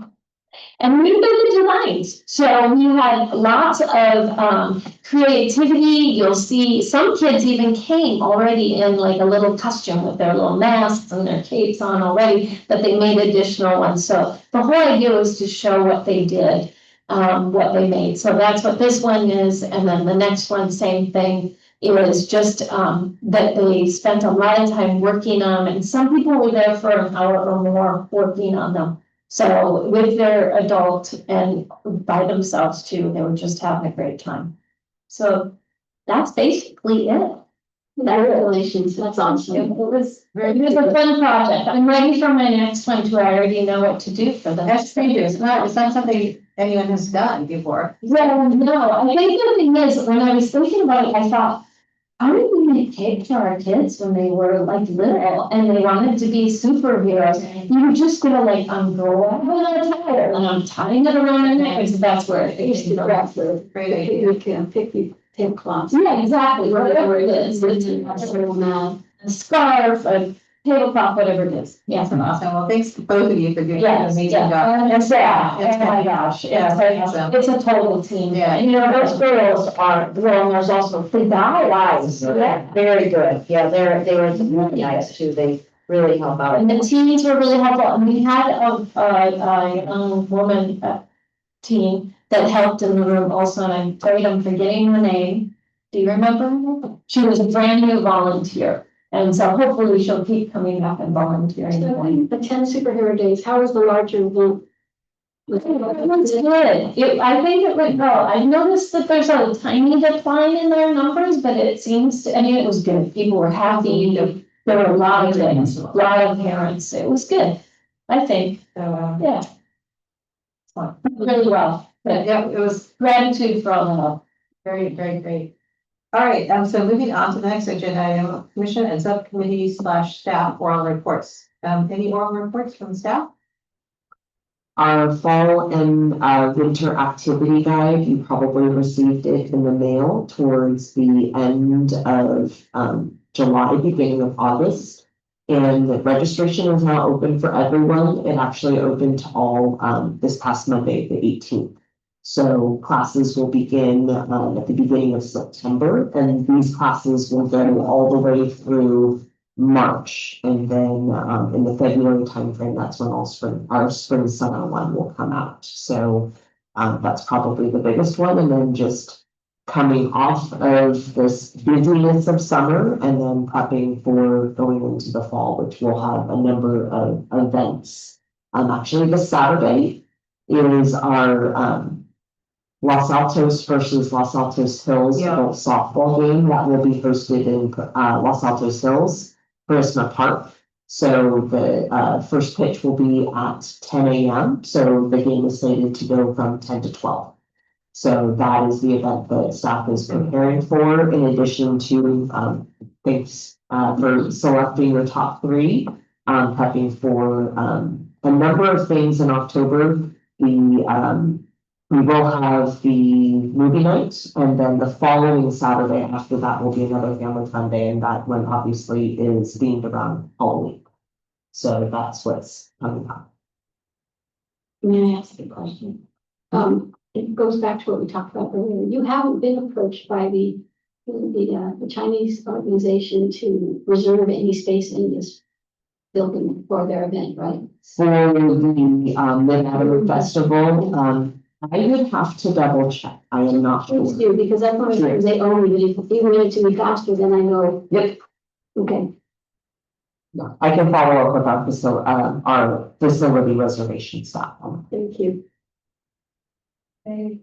And we did the designs, so we had lots of creativity. You'll see some kids even came already in like a little costume with their little masks and their capes on already, but they made additional ones. So the whole idea was to show what they did, what they made. So that's what this one is, and then the next one, same thing. It was just that they spent a lot of time working on, and some people were there for an hour or more working on them. So with their adult and by themselves too, they were just having a great time. So that's basically it. Congratulations, that's awesome. It was a fun project. I'm ready for my next one too. I already know what to do for them. That's pretty good. It's not something anyone has done before. Well, no, I think the thing is, when I was thinking about it, I thought, how did we make cake for our kids when they were like little and they wanted to be superheroes? You were just gonna like unroll a tire and I'm tying it around their neck, because that's where it Used to is. grab the picnic tablecloths. Yeah, exactly, whatever it is, it's Mad. a scarf, a tablecloth, whatever it is. Yeah. That's awesome. Well, thanks to both of you for doing an Yes, amazing yeah, job. and oh my gosh, it's a total team. Yeah. You know, those girls are, well, and there's also the guys, yeah, very good, yeah, they were really nice too, they really help out. And the teens were really helpful, and we had a young woman team that helped in the room also, and I'm afraid I'm forgetting her name. Do you remember her? She was a brand new volunteer, and so hopefully she'll keep coming back and volunteering. So the 10 superhero days, how was the larger event? Everyone's good. I think it went well. I noticed that there's a tiny decline in their numbers, but it seems to, I mean, it was good. People were happy. There were a lot of parents. It was good. I think, So, yeah. Really well. But yeah, it was gratitude for all the help. very, very great. All right, so moving on to the next agenda item, commission and subcommittee / staff oral reports. Any oral reports from staff? Our fall and winter activity guide, you probably received it in the mail towards the end of July, beginning of August. And the registration is now open for everyone. It actually opened to all this past Monday, the 18th. So classes will begin at the beginning of September, and these classes will go all the way through March. And then in the February timeframe, that's when our spring summer one will come out. So that's probably the biggest one. And then just coming off of this busyness of summer and then prepping for going into the fall, which will have a number of events. Actually, this Saturday is our Los Altos versus Los Altos Hills adult softball game that will be hosted in Los Altos Hills, Prisma Park. So the first pitch will be at 10 a.m. So the game is slated to go from 10 to 12. So that is the event that staff is preparing for, in addition to thanks for selecting your top three, prepping for a number of things in October. We will have the movie night, and then the following Saturday after that will be another family fun day, and that one obviously is themed around Halloween. So that's what's coming up. May I ask a question? It goes back to what we talked about earlier. You haven't been approached by the Chinese organization to reserve any space in this building for their event, right? For the Mid-Autumn Festival, I would have to double check. I am not Please sure. do, because that's one of the things they own, but if you want it to be faster, then I know. Yep. Okay, I can follow up with our facility reservation staff. thank you. Okay,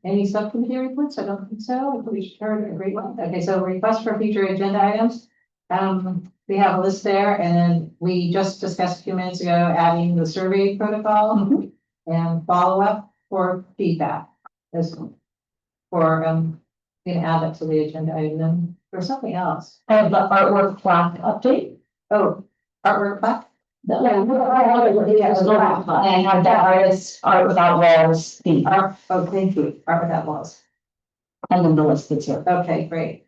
any subcommittee reports? I don't think so. We should heard a great one. Okay, so request for future agenda items. We have a list there, and then we just discussed a few minutes ago, adding the survey protocol and follow-up for feedback. As for, we can add that to the agenda item. Then for something else. I have the artwork plaque update. Oh, artwork plaque? I have that artist, Art Without Walls, the art, Oh, thank you. Art Without Walls. and then the list that's here. Okay, great.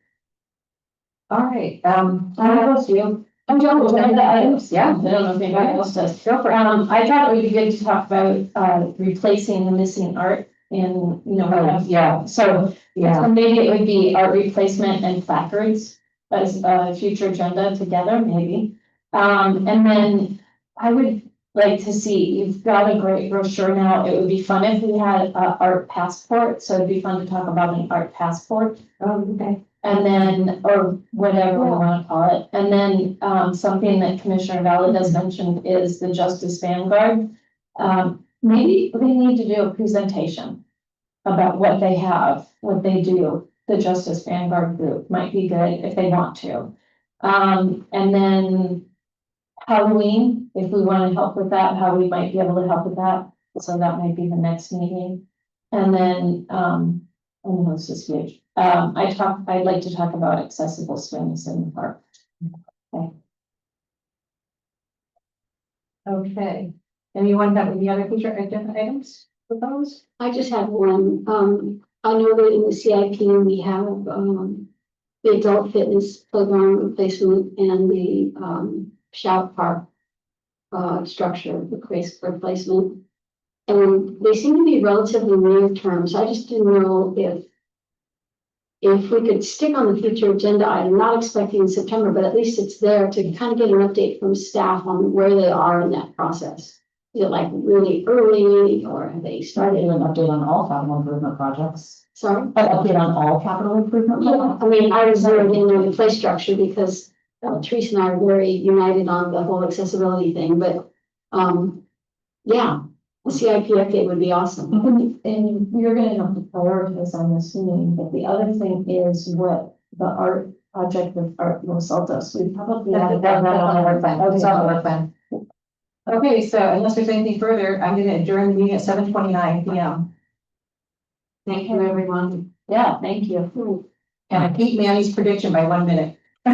All right, I have you. I'm Joe, the items. Yeah. I don't know if anybody else does. go for it. I thought it would be good to talk about replacing the missing art in, we have. Yeah. So maybe it would be art replacement and placards as a future agenda together, maybe. And then I would like to see, you've got a great brochure now. It would be fun if we had a art passport. So it'd be fun to talk about an art passport. Okay. And then, or whatever we want to call it. And then something that Commissioner Valley has mentioned is the Justice Vanguard. Maybe we need to do a presentation about what they have, what they do. The Justice Vanguard group might be good if they want to. And then Halloween, if we want to help with that, how we might be able to help with that. So that might be the next meeting. And then, oh, this is huge. I'd like to talk about accessible swings in the park. Okay. Anyone have any other future agenda items proposed? I just have one. I know that in the CIP, we have, the adult fitness playground replacement and the, shout park, structure, replacement. And they seem to be relatively near term, so I just didn't know if we could stick on the future agenda item, not expecting in September, but at least it's there to kind of get an update from staff on where they are in that process. Is it like really early, or have they Started started? an update on all capital improvement projects. Sorry? An update on all capital improvement Yeah, projects. I mean, I was zeroed in on the play structure because Teresa and I are very united on the whole accessibility thing, but, yeah. a CIP update would be awesome. And you're gonna have to prioritize on this meeting, but the other thing is what the art project with Art Los Altos, we probably. That's on our work plan. It's on our work plan. Okay, so unless there's anything further, I'm gonna adjourn the meeting at 7:29 PM. Thank you, everyone. Yeah, thank you. And I beat Manny's prediction by 1 minute.